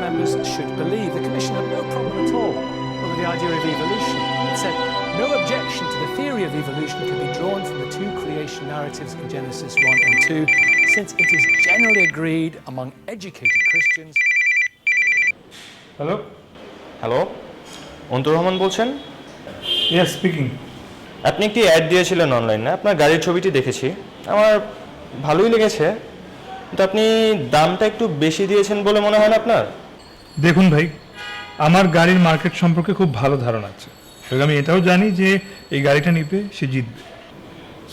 members should believe. The Commission had no problem at all with the idea of evolution. It said no objection to the theory of evolution can be drawn from the two creation narratives in Genesis 1 and 2, since it is generally agreed among educated Christians. Hello, hello, অন্তর রহমান বলছেন? Yes speaking. আপনি একটি add দিয়েছিলেন অনলাইনে, আপনার গাড়ির ছবিটি দেখেছি, আমার ভালোই লেগেছে, কিন্তু আপনি দামটা একটু বেশি দিয়েছেন বলে মনে হয় না আপনার? দেখুন ভাই, আমার গাড়ির মার্কেট সম্পর্কে খুব ভালো ধারণা আছে এবং আমি এটাও জানি যে এই গাড়িটা নিবে সে জিতবে।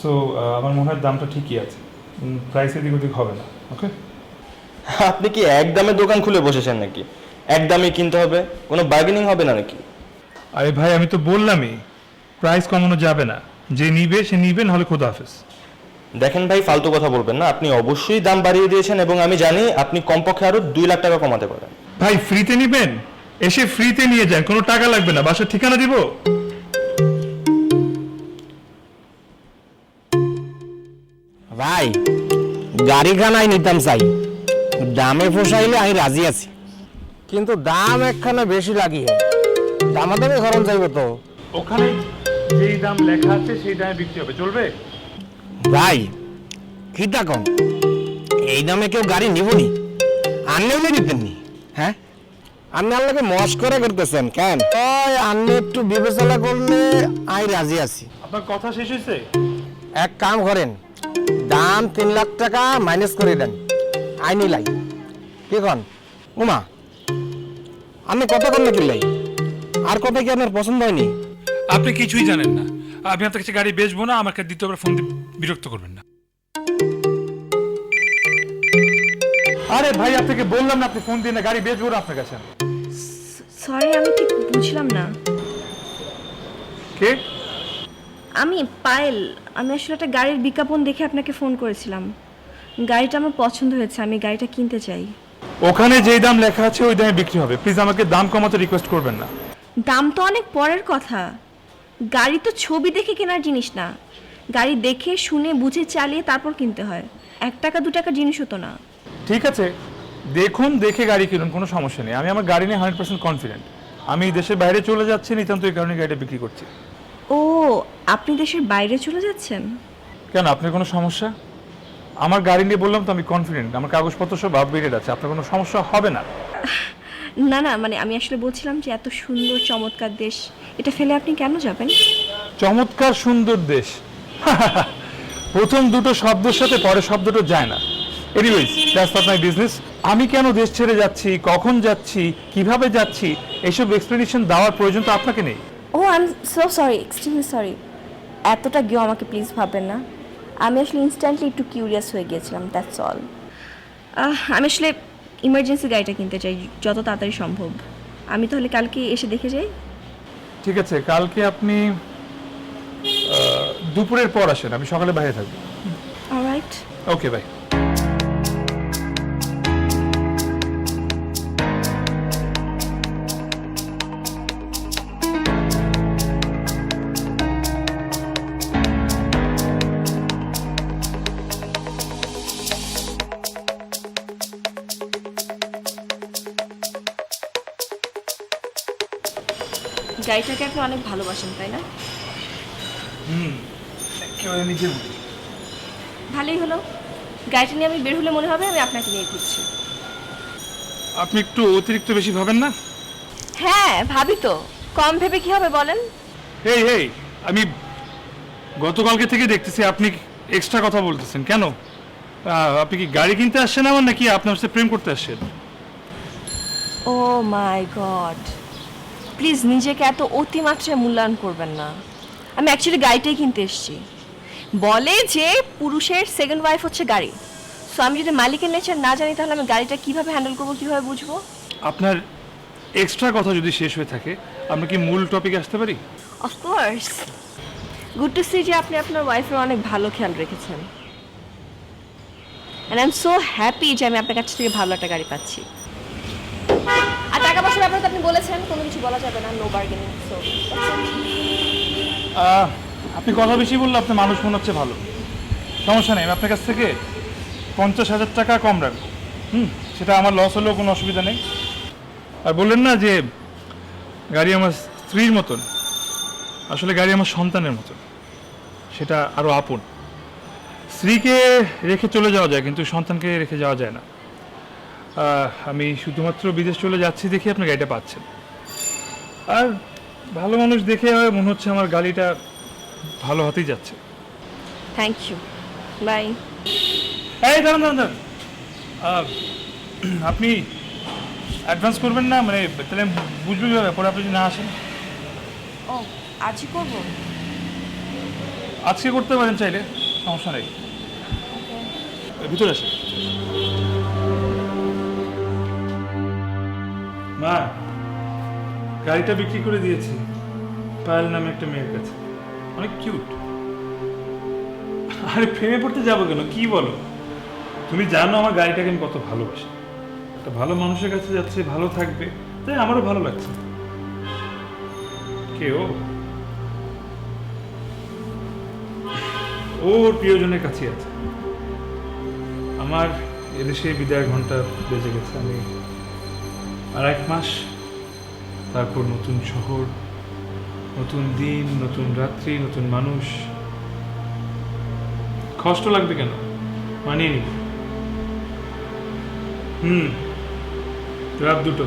সো আমার মনে হয় দামটা ঠিকই আছে, প্রাইস এদিক ওদিক হবে না। ওকে, আপনি কি এক দামে দোকান খুলে বসেছেন নাকি? এক দামে কিনতে হবে, কোনো বার্গেনিং হবে না নাকি? আরে ভাই আমি তো বললামই প্রাইস কমানো যাবে না, যে নিবে সে নিবে, নাহলে খোদা হাফেজ। দেখেন ভাই, ফালতু কথা বলবেন না, আপনি অবশ্যই দাম বাড়িয়ে দিয়েছেন এবং আমি জানি আপনি কমপক্ষে আরো 2 লাখ টাকা কমাতে পারেন। ভাই ফ্রিতে নিবেন, এসে ফ্রিতে নিয়ে যান, কোনো টাকা লাগবে না, বাসার ঠিকানা দিব। ভাই গাড়ি খানায় নিতাম চাই, দামে পোষাইলে আমি রাজি আছি, কিন্তু দাম একখানে বেশি লাগিয়ে দামাদামি খরচ যাইব তো। ওখানে যেই দাম লেখা আছে সেই দামে বিক্রি হবে, চলবে? ভাই কি কম এই দামে কেউ গাড়ি নিবনি? আনলেও নিতেননি? হ্যাঁ, আপনি আল্লাহকে মস্করা করতেছেন কেন? ওই আপনি একটু বিবেচনা করলে আমি রাজি আছি। আপনার কথা শেষ হয়েছে? এক কাম করেন, দাম 3 লাখ টাকা মাইনাস করে দেন, আইনি লাই কি কন? উমা আপনি কত কম কিনলাই? আর কথা কি আপনার পছন্দ হয়নি? আপনি কিছুই জানেন না, আমি আপনার কাছে গাড়ি বেচবো না, আমাকে দ্বিতীয়বার ফোন দিয়ে বিরক্ত করবেন না। আরে ভাই আপনাকে বললাম না আপনি ফোন দিয়ে না, গাড়ি বেচবো না আপনার কাছে। সরি, আমি ঠিক বুঝলাম না। কে? আমি পায়েল, আমি আসলে একটা গাড়ির বিজ্ঞাপন দেখে আপনাকে ফোন করেছিলাম। গাড়িটা আমার পছন্দ হয়েছে, আমি গাড়িটা কিনতে চাই। ওখানে যেই দাম লেখা আছে ওই দামে বিক্রি হবে, প্লিজ আমাকে দাম কমাতে রিকোয়েস্ট করবেন না। দাম তো অনেক পরের কথা, গাড়ি তো ছবি দেখে কেনার জিনিস না, গাড়ি দেখে শুনে বুঝে চালিয়ে তারপর কিনতে হয়, 1 টাকা 2 টাকা জিনিসও তো না। ঠিক আছে, দেখুন দেখে গাড়ি কিনুন, কোনো সমস্যা নেই, আমি আমার গাড়ি নিয়ে 100% কনফিডেন্ট। আমি দেশের বাইরে চলে যাচ্ছি, নিতান্ত এই কারণে গাড়িটা বিক্রি করছি। ও, আপনি দেশের বাইরে চলে যাচ্ছেন? কেন, আপনার কোনো সমস্যা? আমার গাড়ি নিয়ে বললাম তো আমি কনফিডেন্ট, আমার কাগজপত্র সব আপডেটেড আছে, আপনার কোনো সমস্যা হবে না। না না, মানে আমি আসলে বলছিলাম যে এত সুন্দর চমৎকার দেশ, এটা ফেলে আপনি কেন যাবেন? চমৎকার সুন্দর দেশ, প্রথম দুটো শব্দের সাথে পরের শব্দটা যায় না। Anyways, that's not my business. আমি কেন দেশ ছেড়ে যাচ্ছি, কখন যাচ্ছি, কিভাবে যাচ্ছি, এইসব এক্সপ্লেনেশন দেওয়ার প্রয়োজন তো আপনাকে নেই। Oh I am so sorry, extremely sorry. এতটা গিয়ে আমাকে প্লিজ ভাববেন না, আমি আসলে ইনস্ট্যান্টলি একটু কিউরিয়াস হয়ে গিয়েছিলাম, দ্যাটস অল। আমি আসলে ইমার্জেন্সি গাড়িটা কিনতে চাই যত তাড়াতাড়ি সম্ভব। আমি তাহলে কালকে এসে দেখে যাই? ঠিক আছে, কালকে আপনি দুপুরের পর আসেন, আমি সকালে বাইরে থাকবো। অলরাইট। Okay bye. গাড়িটাকে আপনি অনেক ভালোবাসেন, তাই না? একেবারে নিজের মতো। ভালোই হলো, গাড়িটা নিয়ে আমি বের হলে মনে হবে আমি আপনাকে নিয়ে ঘুরছি। আপনি একটু অতিরিক্ত বেশি ভাবেন না? হ্যাঁ ভাবি তো, কম ভেবে কি হবে বলেন? হেই হেই, আমি গতকালকে থেকে দেখতেছি আপনি এক্সট্রা কথা বলতেছেন কেন? আপনি কি গাড়ি কিনতে আসছেন আমার, নাকি আপনার সাথে প্রেম করতে আসছেন? ও মাই গড, প্লিজ নিজেকে এত অতিমাত্রায় মূল্যায়ন করবেন না। আমি অ্যাকচুয়ালি গাড়িটাই কিনতে এসেছি। বলে যে পুরুষের সেকেন্ড ওয়াইফ হচ্ছে গাড়ি, সো আমি যদি মালিকের নেচার না জানি তাহলে আমি গাড়িটা কিভাবে হ্যান্ডেল করবো, কিভাবে বুঝবো? আপনার এক্সট্রা কথা যদি শেষ হয়ে থাকে, আমরা কি মূল টপিকে আসতে পারি? অফকোর্স, গুড টু সি যে আপনি আপনার ওয়াইফের অনেক ভালো খেয়াল রেখেছেন, and I am so happy যে আমি আপনার কাছ থেকে ভালো একটা গাড়ি পাচ্ছি। আর টাকা পয়সার ব্যাপারে তো আপনি বলেছেন কোনো কিছু বলা যাবে না, নো বার্গেনিং। সো আপনি কথা বেশি বললে আপনার মানুষ মনে হচ্ছে ভালো, সমস্যা নেই, আমি আপনার কাছ থেকে 50,000 টাকা কম রাখবো। সেটা আমার লস হলেও কোনো অসুবিধা নেই। আর বললেন না যে গাড়ি আমার স্ত্রীর মতন, আসলে গাড়ি আমার সন্তানের মতন, সেটা আরও আপন। স্ত্রীকে রেখে চলে যাওয়া যায়, কিন্তু সন্তানকে রেখে যাওয়া যায় না। আমি শুধুমাত্র বিদেশ চলে যাচ্ছি দেখে আপনি গাড়িটা পাচ্ছেন। আর ভালো মানুষ দেখে মনে হচ্ছে আমার গাড়িটা ভালো হতেই যাচ্ছে। Thank you, bye. এই দাঁড়ান দাঁড়ান দাঁড়ান, আপনি অ্যাডভান্স করবেন না? মানে তাহলে বুঝবো কীভাবে পরে আপনি যদি না আসেন? ও আজই করবো? আজকে করতে পারেন চাইলে, সমস্যা নেই। ভিতরে আসেন। মা, গাড়িটা বিক্রি করে দিয়েছি পায়েল নামে একটা মেয়ের কাছে, অনেক কিউট। আরে প্রেমে পড়তে যাবো কেন, কি বলো? তুমি জানো আমার গাড়িটাকে আমি কত ভালোবাসি। একটা ভালো মানুষের কাছে যাচ্ছে, ভালো থাকবে, তাই আমারও ভালো লাগছে। কে ও? ওর প্রিয়জনের কাছে আছে। আমার এদেশে বিদায় ঘন্টা বেজে গেছে। আমি আর 1 মাস, তারপর নতুন শহর, নতুন দিন, নতুন রাত্রি, নতুন মানুষ। কষ্ট লাগবে কেন, মানিয়ে নিব। রাত 2টো,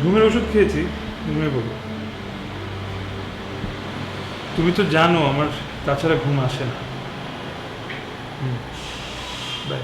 ঘুমের ওষুধ খেয়েছি, ঘুমিয়ে পড়বো। তুমি তো জানো আমার তাছাড়া ঘুম আসে না। বাই।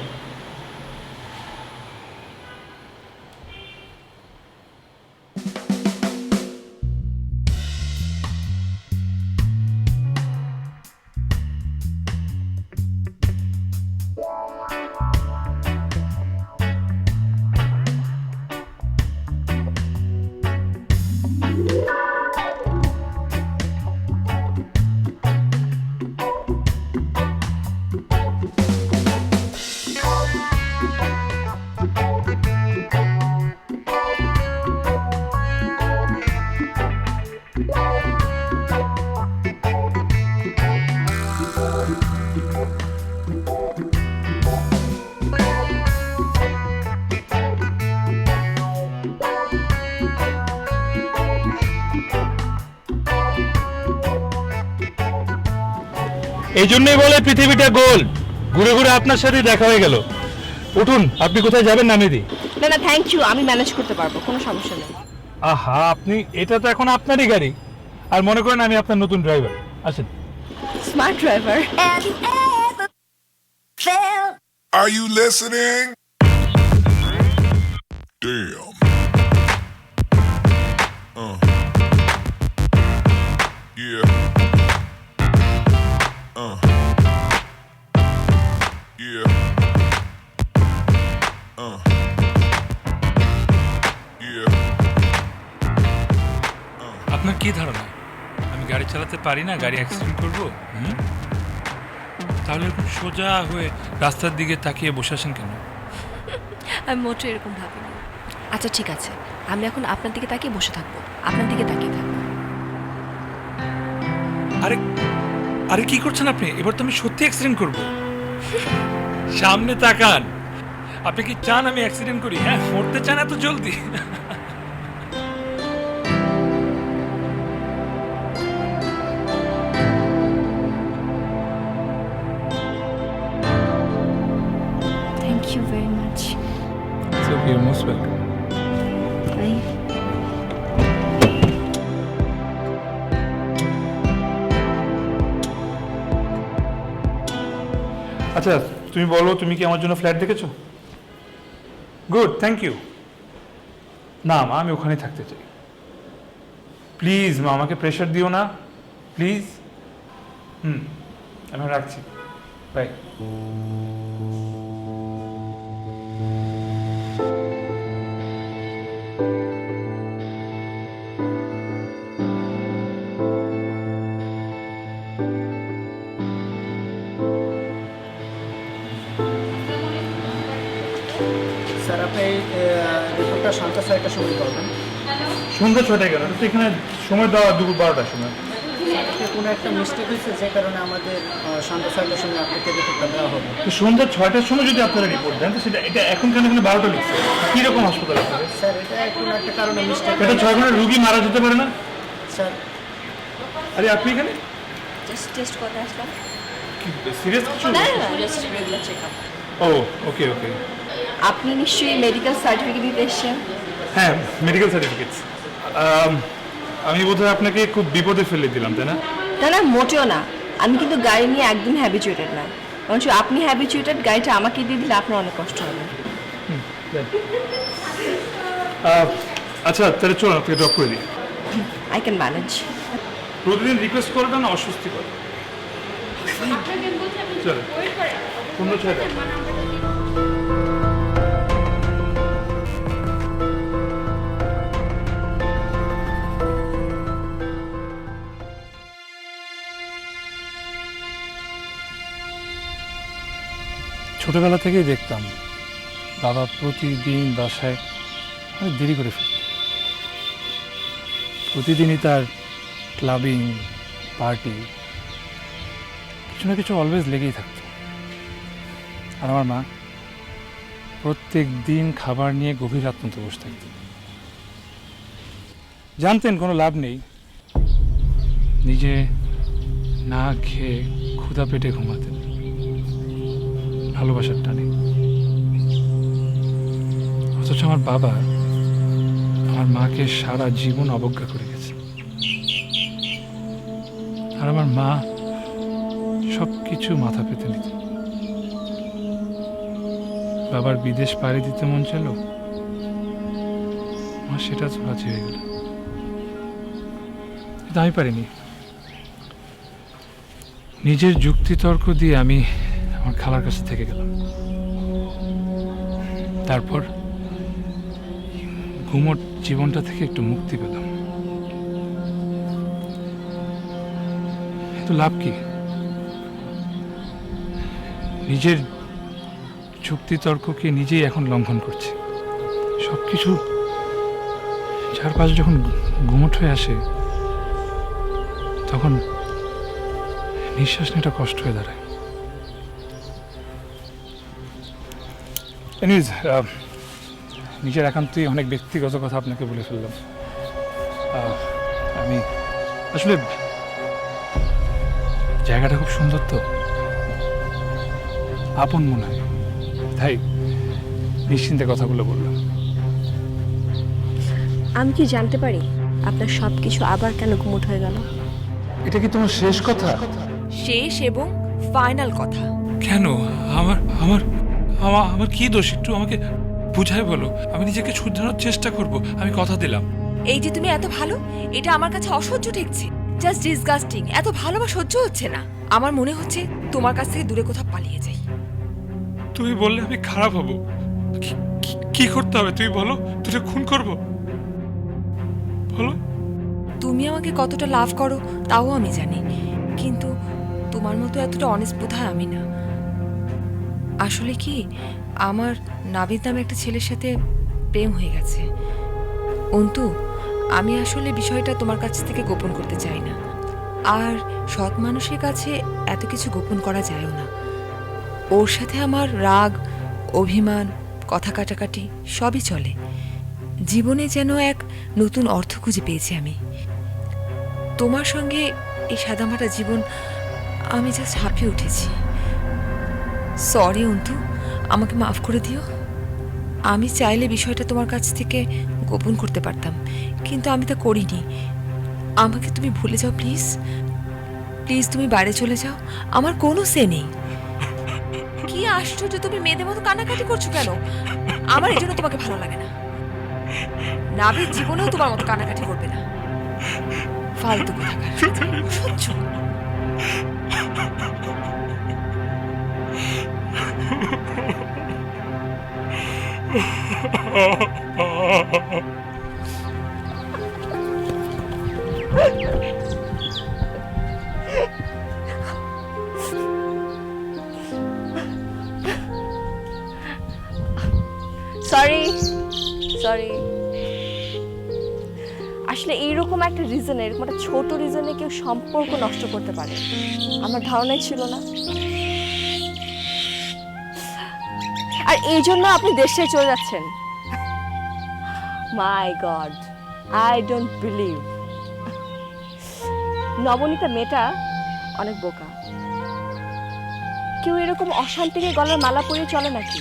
এই জন্যই বলে পৃথিবীটা গোল, ঘুরে ঘুরে আপনার সাথে দেখা হয়ে গেল। উঠুন, আপনি কোথায় যাবেন নামিয়ে দিই? না না থ্যাংক ইউ, আমি ম্যানেজ করতে পারবো, কোনো সমস্যা নেই। আহা, আপনি, এটা তো এখন আপনারই গাড়ি। আর মনে করেন আমি আপনার নতুন ড্রাইভার। আসেন। Smart driver. Are you listening? Damn. Yeah. Yeah. Yeah. আপনার কি ধারণা আমি গাড়ি চালাতে পারি না, গাড়ি অ্যাক্সিডেন্ট করব? তাহলে এরকম সোজা হয়ে রাস্তার দিকে তাকিয়ে বসে আছেন কেন? আমি মোটেও এরকম ভাবিনি। আচ্ছা ঠিক আছে, আমি এখন আপনার দিকে তাকিয়ে বসে থাকবো, আপনার দিকে তাকিয়ে থাকবো। আরে আরে কি করছেন আপনি? এবার তো আমি সত্যি অ্যাক্সিডেন্ট করব। সামনে তাকান। আপনি কি চান আমি অ্যাক্সিডেন্ট করি? হ্যাঁ, মরতে চান এত জলদি? Thank you very much. It's okay, you're most welcome. Bye. আচ্ছা, তুমি বলো, তুমি কি আমার জন্য ফ্ল্যাট দেখেছো? Good, thank you. না মা, আমি ওখানেই থাকতে চাই। প্লিজ মা, আমাকে প্রেশার দিও না, প্লিজ। আমি রাখছি, বাই। স্যার আপনি এই রিপোর্টটা সন্ধ্যা 6টার সময় করবেন। সন্ধ্যা 6টায় কেন? এখানে সময় দেওয়া দুপুর 12টার সময়। স্যার কোনো একটা মিস্টেক হয়েছে যে কারণে আমাদের সন্ধ্যা 6টার সময় আপনাকে রিপোর্টটা দেওয়া হবে। তো সন্ধ্যা 6টার সময় যদি আপনারা রিপোর্ট দেন তো সেটা এটা এখন কেন এখানে 12টা লিখছে? কীরকম হাসপাতাল আপনাদের? স্যার এটা কোনো একটা কারণে মিস্টেক। এটা 6 ঘন্টা রুগী মারা যেতে পারে না? স্যার আরে আপনি এখানে জাস্ট টেস্ট করতে আসলাম। সিরিয়াস কিছু? না না জাস্ট রেগুলার চেকআপ। ও ওকে ওকে। আপনি নিশ্চয়ই মেডিকেল সার্টিফিকেট দিতে এসেছেন। হ্যাঁ মেডিকেল সার্টিফিকেটস। আমি বোধহয় আপনাকে খুব বিপদে ফেলে দিলাম তাই না? না না মোটেও না, আমি কিন্তু গাড়ি নিয়ে একদম হ্যাবিচুয়েটেড না, বরঞ্চ আপনি হ্যাবিচুয়েটেড, গাড়িটা আমাকে দিয়ে দিলে আপনার অনেক কষ্ট হবে। আচ্ছা তাহলে চলুন আপনাকে ড্রপ করে দিই। I can manage. প্রতিদিন রিকোয়েস্ট করাটা না অস্বস্তি করে। চলো 15-6টা। ছোটবেলা থেকেই দেখতাম বাবা প্রতিদিন বাসায় অনেক দেরি করে ফিরত। প্রতিদিনই তার ক্লাবিং পার্টি কিছু না কিছু অলওয়েজ লেগেই থাকতো। আর আমার মা প্রত্যেক দিন খাবার নিয়ে গভীর রাত পর্যন্ত বসে থাকতেন। জানতেন কোনো লাভ নেই, নিজে না খেয়ে ক্ষুধা পেটে ঘুমাতেন ভালোবাসার টানে। অথচ আমার বাবা আমার মাকে সারা জীবন অবজ্ঞা করে গেছে। আর আমার মা সব কিছু মাথা পেতে নিত। বাবার বিদেশ পাড়ি দিতে মন চাইল, মা সেটা তো রাজি হয়ে গেল। কিন্তু আমি পারিনি। নিজের যুক্তিতর্ক দিয়ে আমি আমার খালার কাছে থেকে গেলাম। তারপর ঘুমোট জীবনটা থেকে একটু মুক্তি পেলাম। কিন্তু লাভ কি? নিজের যুক্তিতর্ককে নিজেই এখন লঙ্ঘন করছি। সব কিছু চারপাশে যখন ঘুমোট হয়ে আসে তখন নিঃশ্বাস নেওয়াটা কষ্ট হয়ে দাঁড়ায়। এনিওয়েজ, নিজের একান্তই অনেক ব্যক্তিগত কথা আপনাকে বলে ফেললাম। আমি আসলে জায়গাটা খুব সুন্দর তো, আপন মনে হয়, তাই নিশ্চিন্তে কথাগুলো বললাম। আমি কি জানতে পারি আপনার সব কিছু আবার কেন গুমোট হয়ে গেল? এটা কি তোমার শেষ কথা? শেষ এবং ফাইনাল কথা। কেন? আমার আমার আমার আমার কি দোষ? একটু আমাকে বুঝায় বলো। আমি নিজেকে শুধরানোর চেষ্টা করব, আমি কথা দিলাম। এই যে তুমি এত ভালো, এটা আমার কাছে অসহ্য ঠেকছে। Just disgusting. এত ভালোবাসা সহ্য হচ্ছে না। আমার মনে হচ্ছে তোমার কাছ থেকে দূরে কোথাও পালিয়ে যাই। তুমি বললে আমি খারাপ হব। কি করতে হবে তুমি বলো? তুই খুন করব বলো? তুমি আমাকে কতটা লাভ করো তাও আমি জানি, কিন্তু তোমার মতো এতটা অনেস্ট বোধহয় আমি না। আসলে কি, আমার নাবিদ নামে একটা ছেলের সাথে প্রেম হয়ে গেছে। অন্তু, আমি আসলে বিষয়টা তোমার কাছ থেকে গোপন করতে চাই না। আর সৎ মানুষের কাছে এত কিছু গোপন করা যায়ও না। ওর সাথে আমার রাগ, অভিমান, কথা কাটাকাটি সবই চলে। জীবনে যেন এক নতুন অর্থ খুঁজে পেয়েছি আমি। তোমার সঙ্গে এই সাদামাটা জীবন আমি জাস্ট হাঁপিয়ে উঠেছি। সরি অন্তু, আমাকে মাফ করে দিও। আমি চাইলে বিষয়টা তোমার কাছ থেকে গোপন করতে পারতাম, কিন্তু আমি তা করিনি। আমাকে তুমি ভুলে যাও প্লিজ। প্লিজ তুমি বাইরে চলে যাও, আমার কোনো সে নেই। কি আশ্চর্য, তুমি মেয়েদের মতো কান্নাকাটি করছো কেন? আমার এই জন্য তোমাকে ভালো লাগে না। নাবিদ জীবনেও তোমার মতো কান্নাকাটি করবে না। ফালতু কোথাকার, সহ্য। সরি সরি, আসলে এইরকম একটা রিজনে, এরকম একটা ছোট রিজনে কেউ সম্পর্ক নষ্ট করতে পারে আমার ধারণাই ছিল না। আর এই জন্য আপনি দেশে চলে যাচ্ছেন? My god, I don't believe. Nabanita মেয়েটা অনেক বোকা। কেউ এরকম অশান্তিকে গলার মালা পরিয়ে চলে নাকি?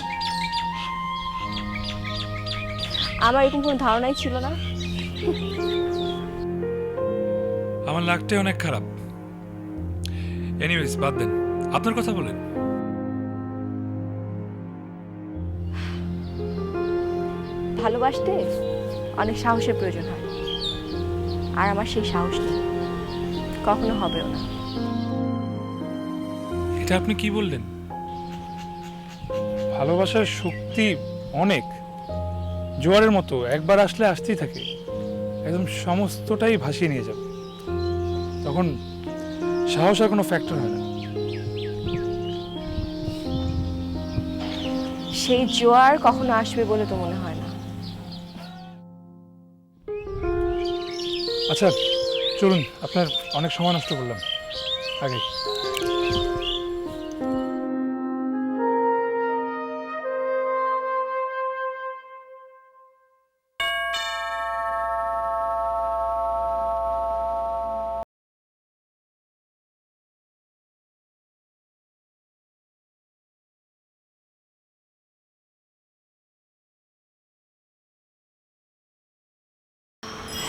আমার এরকম কোনো ধারণাই ছিল না। আমার লাগটাই অনেক খারাপ। এনিওয়েজ বাদ দেন, আপনার কথা বলেন। ভালোবাসতে অনেক সাহসের প্রয়োজন হয়, আর আমার সেই সাহস নেই, কখনো হবেও না। এটা আপনি কি বললেন? ভালোবাসার শক্তি অনেক, জোয়ারের মতো একবার আসলে আসতেই থাকে, একদম সমস্তটাই ভাসিয়ে নিয়ে যাবে। তখন সাহস আর কোনো ফ্যাক্টর হয় না। সেই জোয়ার কখনো আসবে বলে তো মনে হয় না। আচ্ছা চলুন, আপনার অনেক সময় নষ্ট করলাম আগে।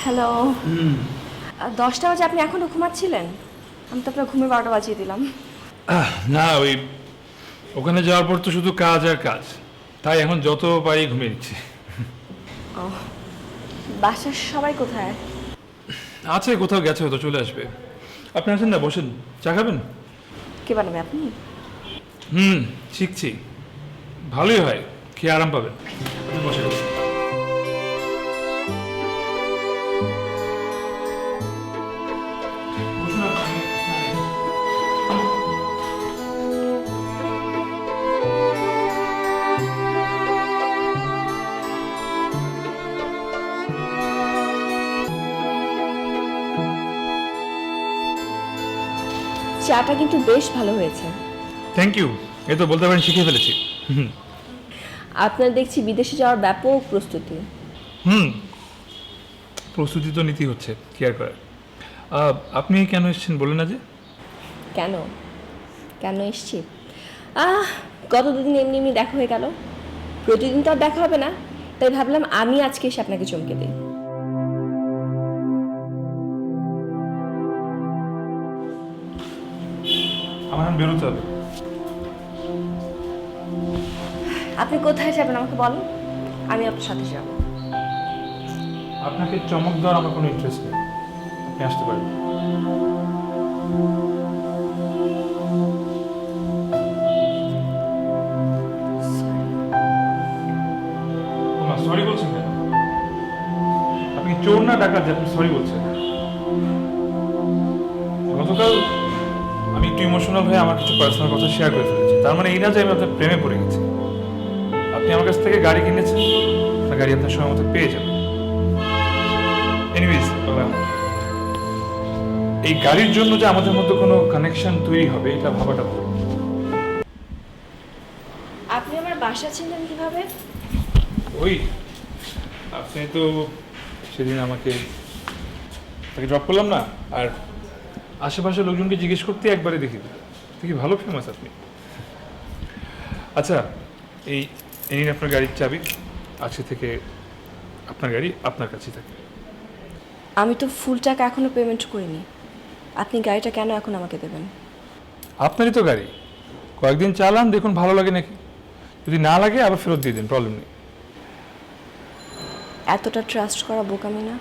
হ্যালো, 10টা বাজে আপনি এখনো ঘুমাচ্ছিলেন? আমি তো আপনার ঘুমে 12টা বাজিয়ে দিলাম। না, ওই ওখানে যাওয়ার পর তো শুধু কাজ আর কাজ, তাই এখন যত পারি ঘুমিয়ে নিচ্ছি। বাসার সবাই কোথায়? আছে, কোথাও গেছে, হয়তো চলে আসবে। আপনি আছেন না, বসেন, চা খাবেন? কে বানাবে, আপনি? শিখছি, ভালোই হয়, খেয়ে আরাম পাবেন। আপনি বসেন। চাটা কিন্তু বেশ ভালো হয়েছে। থ্যাংক ইউ, এই তো বলতে পারেন শিখে ফেলেছি। আপনার দেখছি বিদেশে যাওয়ার ব্যাপক প্রস্তুতি। প্রস্তুতি তো নিতেই হচ্ছে, কি আর করার। আপনি কেন এসেছেন বলেন না যে? কেন কেন এসছি? গত দুদিন এমনি এমনি দেখা হয়ে গেল, প্রতিদিন তো আর দেখা হবে না, তাই ভাবলাম আমি আজকে এসে আপনাকে চমকে দিই। আমার এখন বেরোতে হবে। আপনি কোথায় যাবেন আমাকে বলেন, আমি আপনার সাথে যাব। আপনাকে চমক দেওয়ার আমার কোনো ইন্টারেস্ট নেই, আপনি আসতে পারেন। সরি বলছেন কেন? আপনি চোর না ডাকাত যে আপনি সরি বলছেন? গতকাল আমি একটু ইমোশনাল হয়ে আমার কিছু পার্সোনাল কথা শেয়ার করে ফেলেছি, তার মানে এই না যে আমি আপনার প্রেমে পড়ে গেছি। আপনি আমার কাছ থেকে গাড়ি কিনেছেন, আপনার গাড়ি আপনার সময় মতো পেয়ে যাবেন। এনিওয়েজ, এই গাড়ির জন্য যে আমাদের মধ্যে কোনো কানেকশন তৈরি হবে এটা ভাবাটা ভুল। আপনি আমার বাসা চিনলেন কিভাবে? ওই আপনি তো সেদিন আমাকে ড্রপ করলাম না, আর আশেপাশের লোকজনকে জিজ্ঞেস করতে একবারে দেখি ভালো ফেমাস আপনি। আচ্ছা, এই নিন আপনার গাড়ির চাবি, আজকে থেকে আপনার গাড়ি আপনার কাছেই থাকে। আমি তো ফুল টাকা এখনো পেমেন্ট করিনি, আপনি গাড়িটা কেন এখন আমাকে দেবেন? আপনারই তো গাড়ি, কয়েকদিন চালান, দেখুন ভালো লাগে নাকি, যদি না লাগে আবার ফেরত দিয়ে দিন, প্রবলেম নেই। এতটা ট্রাস্ট করা বোকামি না?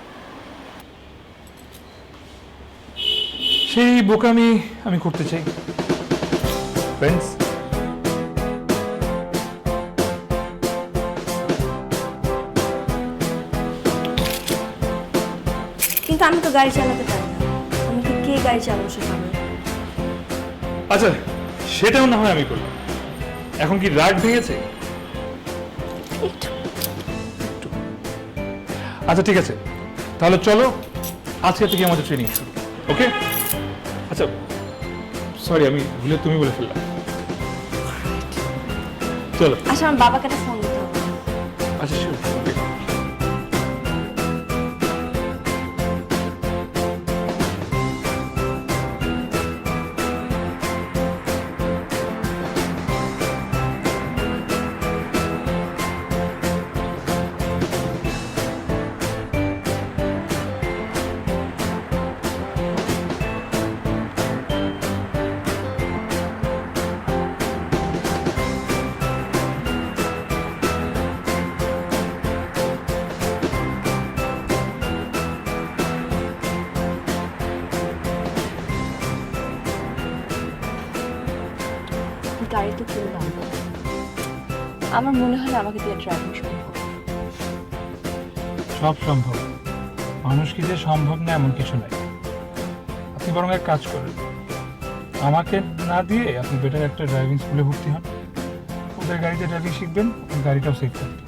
সেই বোকামি আমি করতে চাই। ফ্রেন্ডস, কিন্তু আমি তো গাড়ি চালাতে পারি না, আমাকে কে গাড়ি চালাবো শেখাবে? আচ্ছা সেটাও না হয় আমি করলাম, এখন কি রাগ ভেঙেছে? একটু। আচ্ছা ঠিক আছে, তাহলে চলো আজকে থেকে আমাদের ট্রেনিং শুরু, ওকে? আচ্ছা, সরি আমি ভুলে তুমি বলে ফেললাম। চলো। আচ্ছা, আমার বাবাকে একটা ফোন দিতে হবে। আচ্ছা, শিওর, ওকে। গাড়ি তো কিনলাম, আমার মনে হয় আমাকে দিয়ে ড্রাইভিং শুরু করো। সব সম্ভব, মানুষ কি যে সম্ভব না এমন কিছু নাই। আপনি বরং এক কাজ করেন, আমাকে না দিয়ে আপনি বেটার একটা ড্রাইভিং স্কুলে ভর্তি হন, ওদের গাড়িতে ড্রাইভিং শিখবেন, আপনার গাড়িটাও সেফ থাকবে।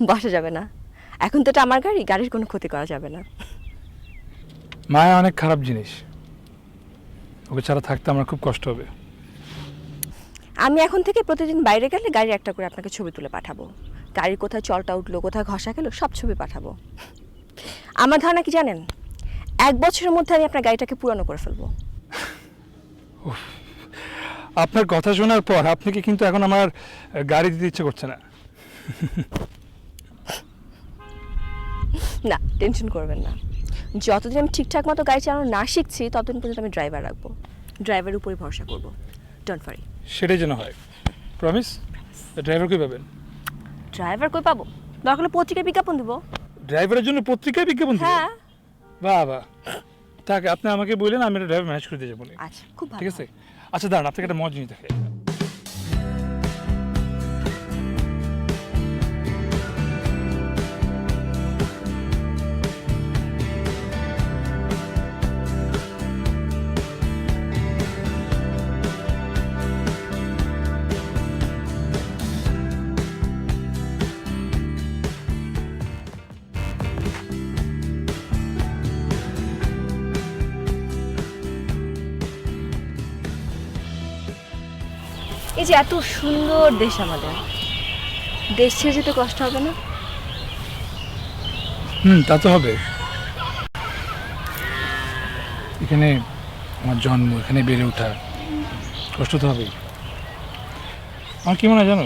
বসা যাবে না, এখন তো এটা আমার গাড়ি, গাড়ির কোনো ক্ষতি করা যাবে না। মায়া অনেক খারাপ জিনিস, ওকে ছাড়া থাকতে আমার খুব কষ্ট হবে। আমি এখন থেকে প্রতিদিন বাইরে গেলে গাড়ির একটা করে আপনাকে ছবি তুলে পাঠাবো। গাড়ির কোথায় চলটা উঠলো, কোথায় ঘষা গেল, সব ছবি পাঠাবো। আমার ধারণা কি জানেন, 1 বছরের মধ্যে আমি আপনার গাড়িটাকে পুরানো করে ফেলবো। আপনার কথা শোনার পর আপনাকে কিন্তু এখন আমার গাড়ি দিতে ইচ্ছে করছে না। না, টেনশন করবেন না, যতদিন আমি ঠিকঠাক মতো গাড়ি চালানো না শিখছি ততদিন পর্যন্ত আমি ড্রাইভার রাখবো, ড্রাইভারের উপরই ভরসা করবো। Don't worry. সেটাই যেন হয়, প্রমিস? ড্রাইভার কই পাবেন? ড্রাইভার কই পাবো? দরকার হলে পত্রিকায় বিজ্ঞাপন দিব। ড্রাইভারের জন্য পত্রিকায় বিজ্ঞাপন দিবেন? হ্যাঁ। বাহ বাহ, থাক, আপনি আমাকে বললেন, আমি একটা ড্রাইভার ম্যানেজ করে দিয়ে যাবো। আচ্ছা, খুব ভালো। ঠিক আছে, আচ্ছা দাঁড়ান, আপনাকে একটা মজা জিনিস দেখাই। এই যে এত সুন্দর দেশ আমাদের, দেশ ছেড়ে যেতে কষ্ট হবে না? তা তো হবে। এখানে আমার জন্ম, এখানে বেড়ে ওঠা, কষ্ট তো হবেই। আমার কি মনে হয় জানো,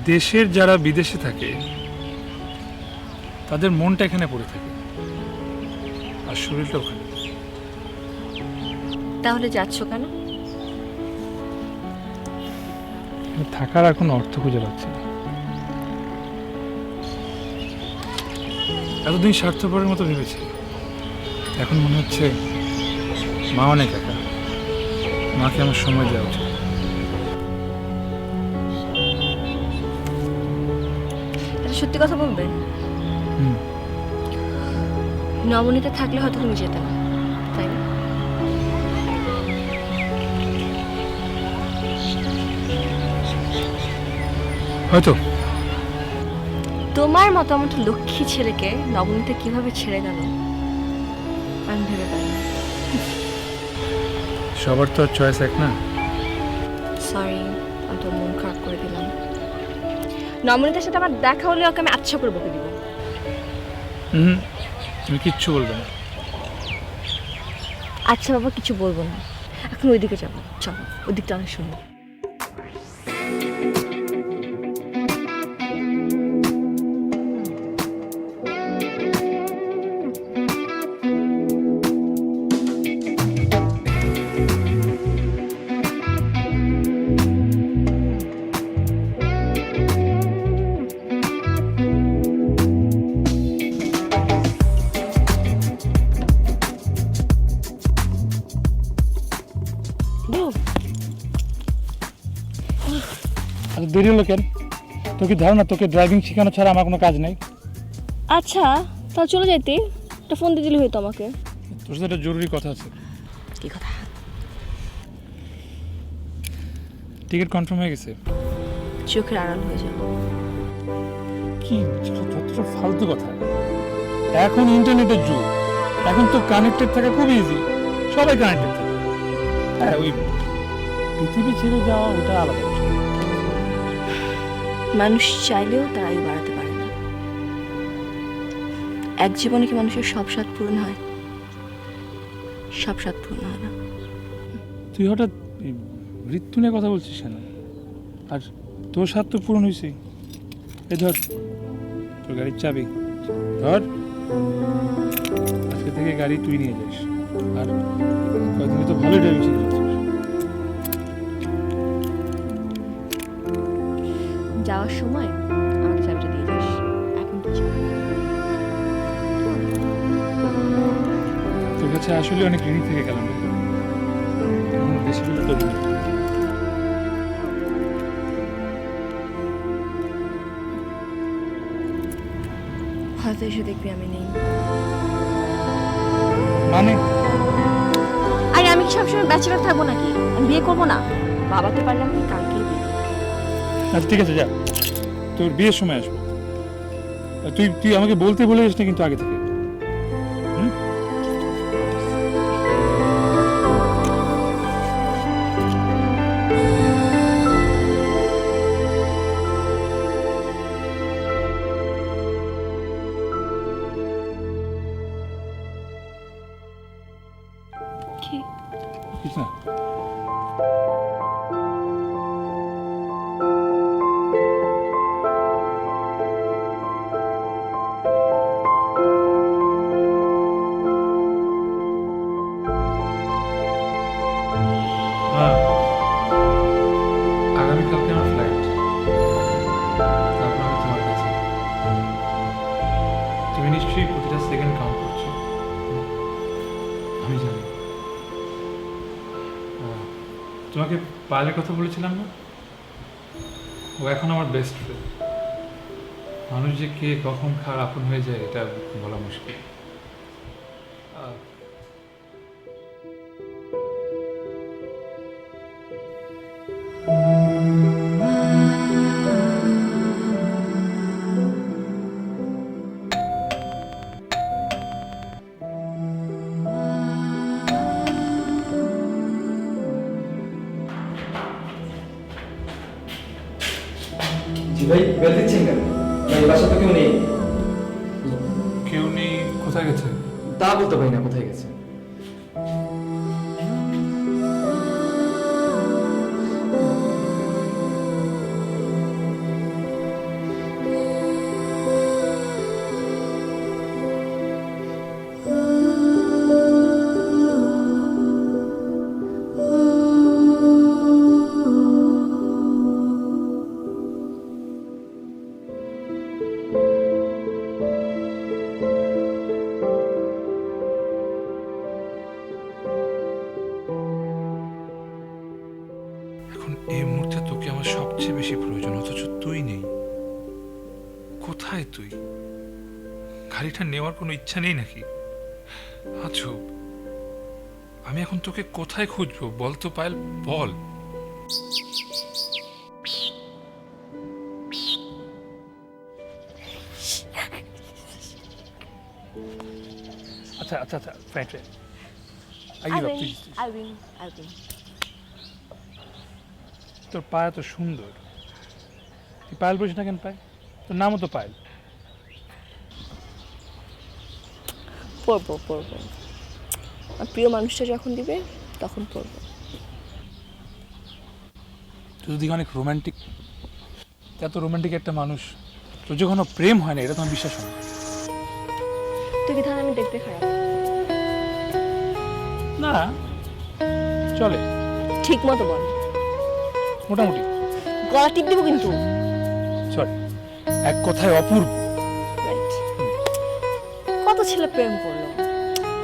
দেশের যারা বিদেশে থাকে তাদের মনটা এখানে পড়ে থাকে আর শরীরটা ওখানে। তাহলে যাচ্ছ কেন? থাকার আর কোনো অর্থ খুঁজে পাচ্ছি না। এতদিন স্বার্থপরের মতো ভেবেছি, এখন মনে হচ্ছে মা অনেক একা, মাকে আমার সময় দেওয়া উচিত। সত্যি কথা বলবে, নবনীতে থাকলে হয়তো তুমি যেতে না, তাই না? হয়তো। তোমার মতামত লক্ষ্মী ছেলেকে নবনীতে কিভাবে ছেড়ে গেল আমি ভেবে পাই না। সবার তো চয়েস এক না। সরি, আমি তোর মন খারাপ করে দিলাম। নবনীতার সাথে আমার দেখা হলে ওকে আমি আচ্ছা করে বকে দিব। তুমি কিচ্ছু বলবে না? আচ্ছা বাবা, কিছু বলবো না, এখন ওইদিকে যাবো, চলো, ওইদিকটা অনেক সুন্দর। দেরি হলো কেন? তোকে ধারণা তোকে ড্রাইভিং শেখানো ছাড়া আমার কোনো কাজ নেই। আচ্ছা, তাহলে চলে যাইতে, একটা ফোন দিয়ে দিলে হয়তো আমাকে। তোর সাথে একটা জরুরি কথা আছে। কি কথা? টিকিট কনফার্ম হয়ে গেছে। চোখের আড়াল হয়ে যাও। কি যতটা ফালতু কথা। এখন ইন্টারনেটের যুগ, এখন তো কানেক্টেড থাকা খুব ইজি, সবাই কানেক্টেড থাকে। হ্যাঁ, ওই পৃথিবী ছেড়ে যাওয়া ওটা আলাদা বিষয়। মানুষ চাইলেও তার আয়ু বাড়াতে পারে না। এক জীবনে কি মানুষের সব স্বাদ পূরণ হয়? সব স্বাদ পূরণ হয় না। তুই হঠাৎ এই মৃত্যু নিয়ে কথা বলছিস কেন? আর তোর স্বাদ তো পূরণ হয়েছে। এই ধর তোর গাড়ির চাবি, ধর আজকে থেকে গাড়ি তুই নিয়ে যাস। আর কয়েকদিন তো ভালোই ড্রাইভিং শিখে যাচ্ছিস। যাওয়ার সময় আমাকে চাবিটা দিয়ে যাস। এখন তো যাও। তোর কাছে আসলে অনেক ঋণী থেকে গেলাম রে। এখন বেশি বলে তোর ঋণী। হয়তো এসে দেখবি আমি নেই। মানে আরে আমি কি সবসময় ব্যাচেলার থাকবো নাকি? আমি বিয়ে করবো না? বাবাতে পারলাম আমি কালকেই বিয়ে করবো। আচ্ছা ঠিক আছে, যা, তোর বিয়ের সময় আসবো। আর তুই তুই আমাকে বলতে বলে যাস না কিন্তু আগে থেকে। হুম? কি? কিছু না। আগামীকালকে আমার ফ্লাইট, তারপর আমি তোমার কাছে। তুমি নিশ্চয়ই প্রতিটা সেকেন্ড কাউন্ট করছো, আমি জানি। তোমাকে পায়েলের কথা বলেছিলাম না? ও এখন আমার বেস্ট ফ্রেন্ড। মানুষ যে কে কখন কার আপন হয়ে যায় এটা বলা মুশকিল। জি ভাই, বেল দিচ্ছেন কেন? ভাই বাসা তো কেউ নেই। কেউ নেই? কোথায় গেছে? তা বলতে পারি না কোথায় গেছে। এখন এই মুহূর্তে তোকে আমার সবচেয়ে বেশি প্রয়োজন, অথচ তুই নেই। কোথায় তুই? গাড়িটা নেওয়ার কোনো ইচ্ছা নেই নাকি? আচ্ছা, আমি এখন তোকে কোথায় খুঁজবো বল তো পায়েল, বল। আচ্ছা আচ্ছা আচ্ছা, ফ্রেন্ড তোর পায়ে তো সুন্দর, তুই পায়েল বলিস না কেন? পায়, তোর নামও তো পায়েল। পড়বো পড়বো, আর প্রিয় মানুষটা যখন দিবে তখন পড়বো। তুই যদি অনেক রোমান্টিক, এত রোমান্টিক একটা মানুষ, তোর যখন প্রেম হয় না এটা তোমার বিশ্বাস হয় না। তুই কি তাহলে আমি দেখতে খারাপ? না, চলে ঠিক মতো বল। মোটামুটি। গলা টিপ দেবো কিন্তু। সরি, এক কথায় অপূর্ব। রাইট। কত ছেলে প্রেম করলো,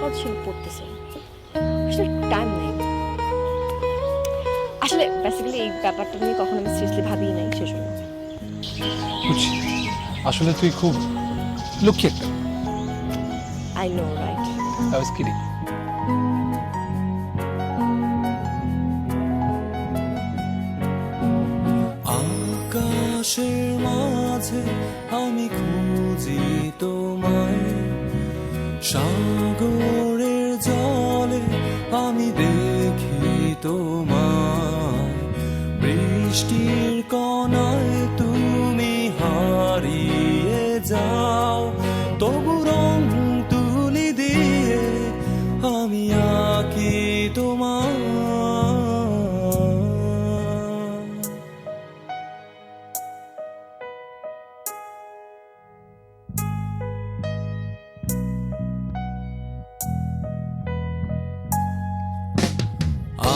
কত ছেলে পড়তেছে, আসলে টাইম নেই। আসলে বেসিক্যালি এই ব্যাপারটা নিয়ে কখনো আমি সিরিয়াসলি ভাবিই নাই, সেজন্য। বুঝছি, আসলে তুই খুব লক্ষ্মী একটা। I know, right? I was kidding. আকাশের মাঝে আমি খুঁজি তোমায়, সাগরের জলে আমি দেখি তোমায়, বৃষ্টির কণায় তুমি হারিয়ে যাও, তবু রং তুলি দিয়ে আমি আঁকি তোমায়।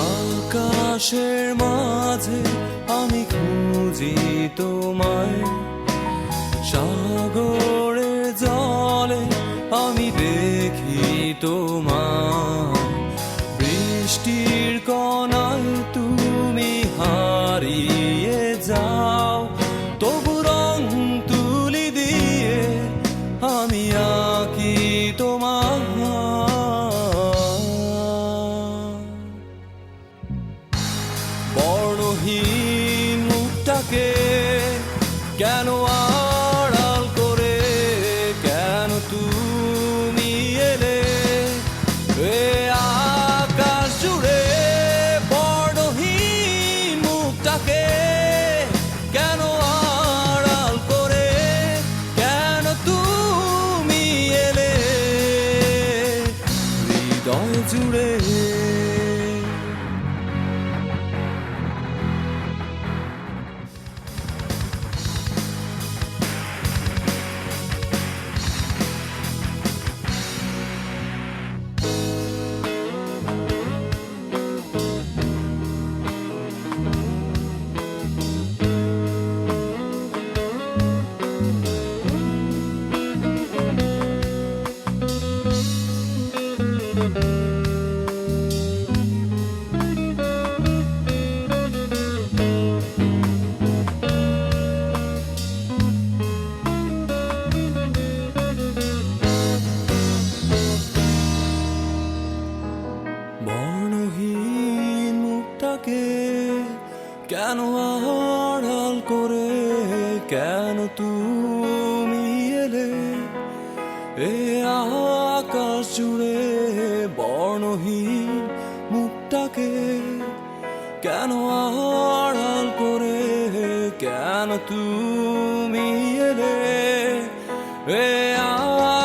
আকাশের মাঝে আমি খুঁজি তোমায়, সাগরের জলে আমি দেখি তোমায়, বৃষ্টির কণায় তুমি হারিয়ে যাও, তবু রং তুলি দিয়ে আমি আঁকি তোমায়। বর্ণহীন মুখটাকে কেন আড়াল করে, কেন তুমি এলে এ আকাশ জুড়ে, বর্ণহীন মুখটাকে কেন আড়াল করে, কেন তুমি এলে হৃদয় জুড়ে। বর্ণহীন মুখটাকে কেন আড়াল করে, কেন তুমি এলে এ আকাশ জুড়ে, বর্ণহীন মুখটাকে কেন আড়াল করে, কেন তুমি এলে এ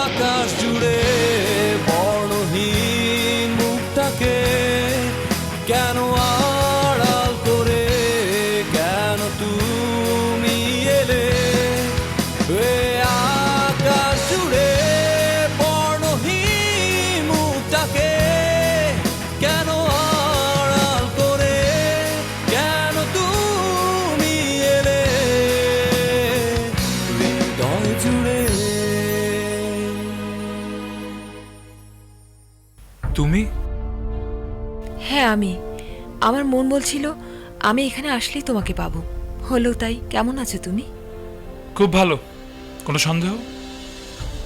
আকাশ জুড়ে, বর্ণহীন মুখটাকে কেন আড়াল করে, কেন তুমি এলে এ আকাশ জুড়ে, বর্ণহীন মুখটাকে কেন আড়াল করে, কেন তুমি এলে হৃদয় জুড়ে। তুমি? হ্যাঁ আমি। আমার মন বলছিল আমি এখানে আসলেই তোমাকে পাবো, হলো তাই। কেমন আছো তুমি? খুব ভালো। কোনো সন্দেহ?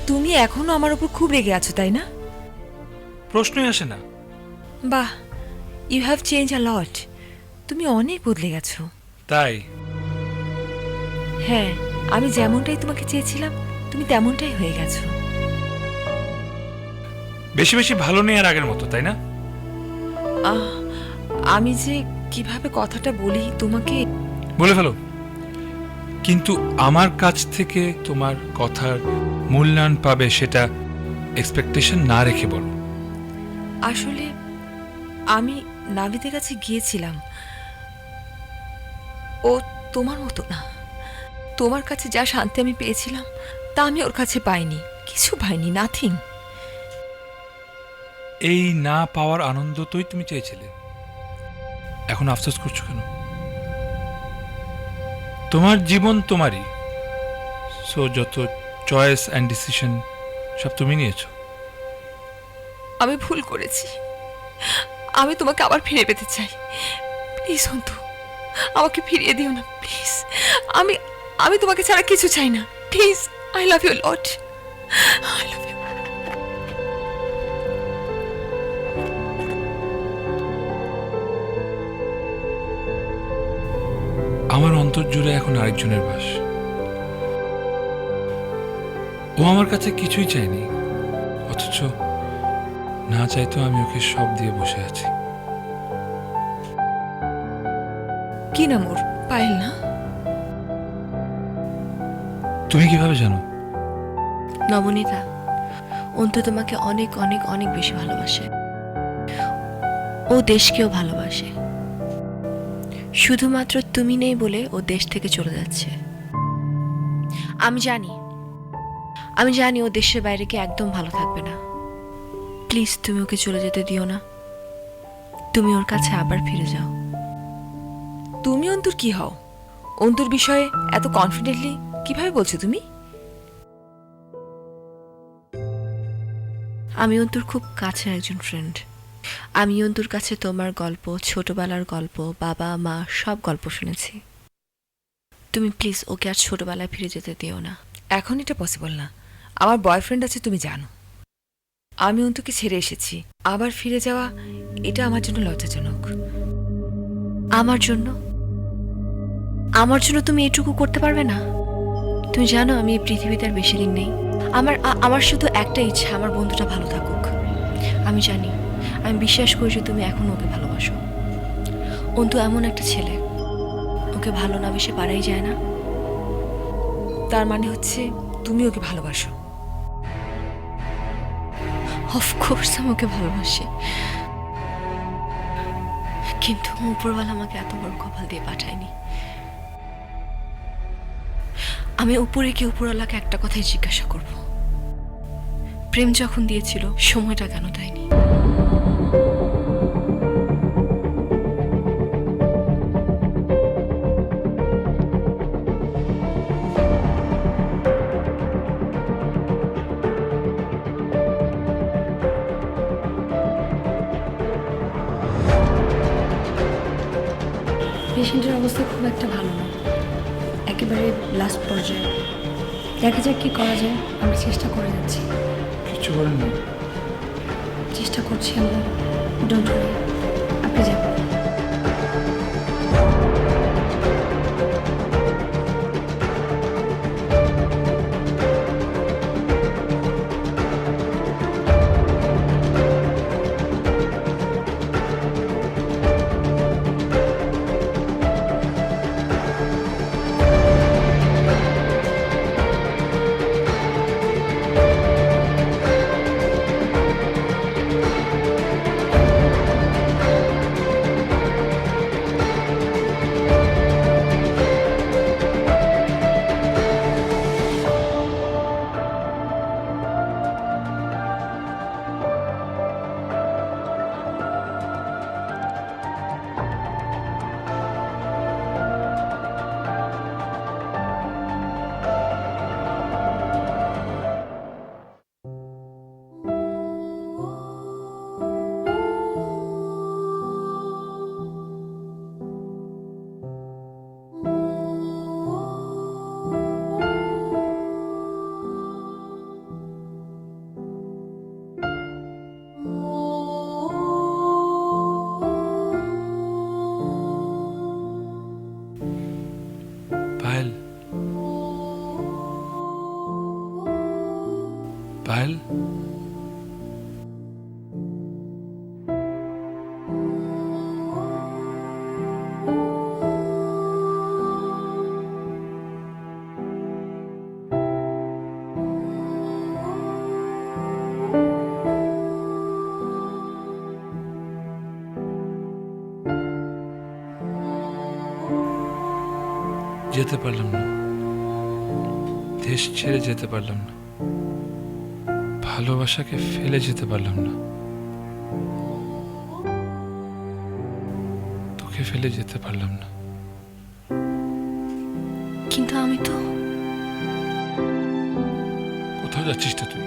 তুমি এখনো আমার উপর খুব রেগে আছো, তাই না? প্রশ্নই আসে না। বাহ, ইউ হ্যাভ চেঞ্জ আ লট। তুমি অনেক বদলে গেছো। তাই? হ্যাঁ, আমি যেমনটাই তোমাকে চেয়েছিলাম তুমি তেমনটাই হয়ে গেছো। বেশি বেশি ভালো নেই আর আগের মতো, তাই না? আমি যে কিভাবে কথাটা বলি তোমাকে। বলে ফেলো, কিন্তু আমার কাছ থেকে তোমার কথার মূল্যায়ন পাবে সেটা এক্সপেকটেশন না রেখে বলো। আসলে আমি নাভিদের কাছে গিয়েছিলাম, ও তোমার মতো না। তোমার কাছে যা শান্তি আমি পেয়েছিলাম তা আমি ওর কাছে পাইনি, কিছু পাইনি, নাথিং। এই না পাওয়ার আনন্দ তোই তুমি চেয়েছিলে, এখন আফসোস করছো কেন? তোমার জীবন তোমারই, সো যত চয়েস অ্যান্ড ডিসিশন সব তুমি নিয়েছো। আমি ভুল করেছি, আমি তোমাকে আবার ফিরে পেতে চাই। প্লিজ অন্তু, আমাকে ফিরিয়ে দিও না প্লিজ। আমি আমি তোমাকে ছাড়া কিছু চাই না, please. I love you lot, I love you. আমার অন্তর জুড়ে এখন আরেকজনের বাস। ও আমার কাছে কিছুই চায়নি, অথচ না চাইতো আমি ওকে সব দিয়ে বসে আছি। কি নাম ওর? পায়েল না? তুমি কিভাবে জানো? নবনীতা, অন্তু তোমাকে অনেক অনেক অনেক বেশি ভালোবাসে। ও দেশকেও ভালোবাসে। শুধুমাত্র তুমি নেই বলে ও দেশ থেকে চলে যাচ্ছে। আমি জানি ও দেশের বাইরে গিয়ে একদম ভালো থাকবে না। প্লিজ তুমি ওকে চলে যেতে দিও না। তুমি ওর কাছে আবার ফিরে যাও। তুমি অন্তুর কি হও? অন্তুর বিষয়ে এত কনফিডেন্টলি কিভাবে বলছো তুমি? আমি অন্তুর খুব কাছের একজন ফ্রেন্ড। আমি অন্তুর কাছে তোমার গল্প, ছোটবেলার গল্প, বাবা মা সব গল্প শুনেছি। তুমি প্লিজ ওকে আর ছোটবেলায় ফিরে যেতে দিও না। এখন এটা পসিবল না। আমার বয়ফ্রেন্ড আছে, তুমি জানো। আমি অন্তুকে ছেড়ে এসেছি, আবার ফিরে যাওয়া এটা আমার জন্য লজ্জাজনক। আমার জন্য তুমি এটুকু করতে পারবে না? তুমি জানো আমি এই পৃথিবীতে আর বেশি দিন নেই। আমার শুধু একটা ইচ্ছা, আমার বন্ধুটা ভালো থাকুক। আমি জানি, আমি বিশ্বাস করি যে তুমি এখন ওকে ভালোবাসো। অন্তু এমন একটা ছেলে, ওকে ভালো না বেশি পারাই যায় না। তার মানে হচ্ছে তুমি ওকে ভালোবাসো? অফকোর্স আমি ওকে ভালোবাসি, কিন্তু উপরওয়ালা আমাকে এত বড় কপাল দিয়ে পাঠায়নি। আমি উপরে গিয়ে উপরওয়ালাকে একটা কথাই জিজ্ঞাসা করব, প্রেম যখন দিয়েছিল সময়টা কেন দেয়নি? পেশেন্টের অবস্থা খুব একটা ভালো না, একেবারে লাস্ট পর্যায়ে। দেখা যাক কি করা যায়। আমরা চেষ্টা করে যাচ্ছি। কিছু করেন না। চেষ্টা করছি আমরা। ডোন্ট ওয়ারি, আপনি যান। পায়েল, যেতে পারলাম না, দেশ ছেড়ে যেতে পারলাম না, ভালোবাসাকে ফেলে যেতে পারলাম না, তোকে ফেলে যেতে পারলাম না। কিন্তু আমি তো... কোথাও যাচ্ছিস না তুই?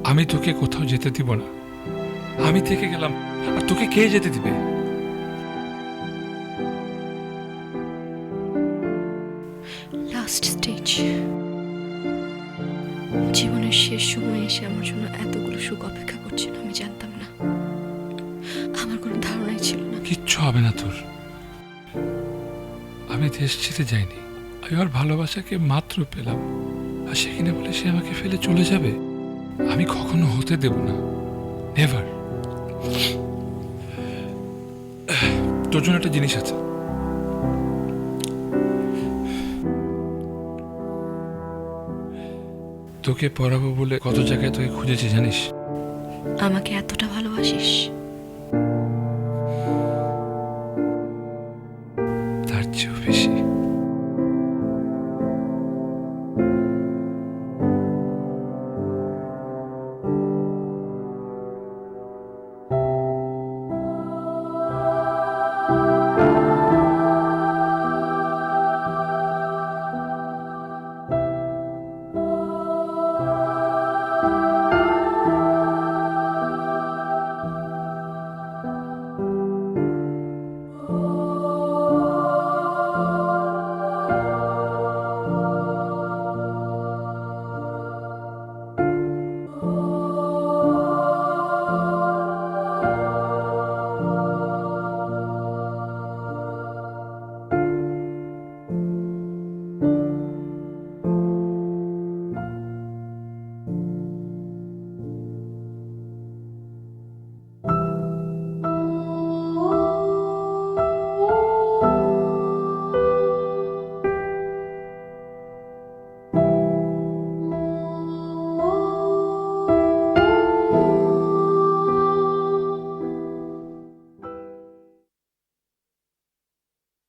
আমি তোকে কোথাও যেতে দিব না। আমি থেকে গেলাম, আর তোকে কে যেতে দিবে? লাস্ট স্টেজ, জীবনের শেষ সময় এসে আমার জন্য এতগুলো সুখ অপেক্ষা করছিল আমি জানতাম না। আমার কোনো ধারণাই ছিল না। কিচ্ছু হবে না তোর, আমি দেশ ছেড়ে যাইনি, আমি ওর ভালোবাসাকে মাত্র পেলাম, আর সেখানে বলে সে আমাকে ফেলে চলে যাবে? আমি কখনো হতে দেব না, নেভার। তোর জন্য একটা জিনিস আছে। তোকে পড়াবো বলে কত জায়গায় তোকে খুঁজেছি জানিস? আমাকে এতটা ভালোবাসিস?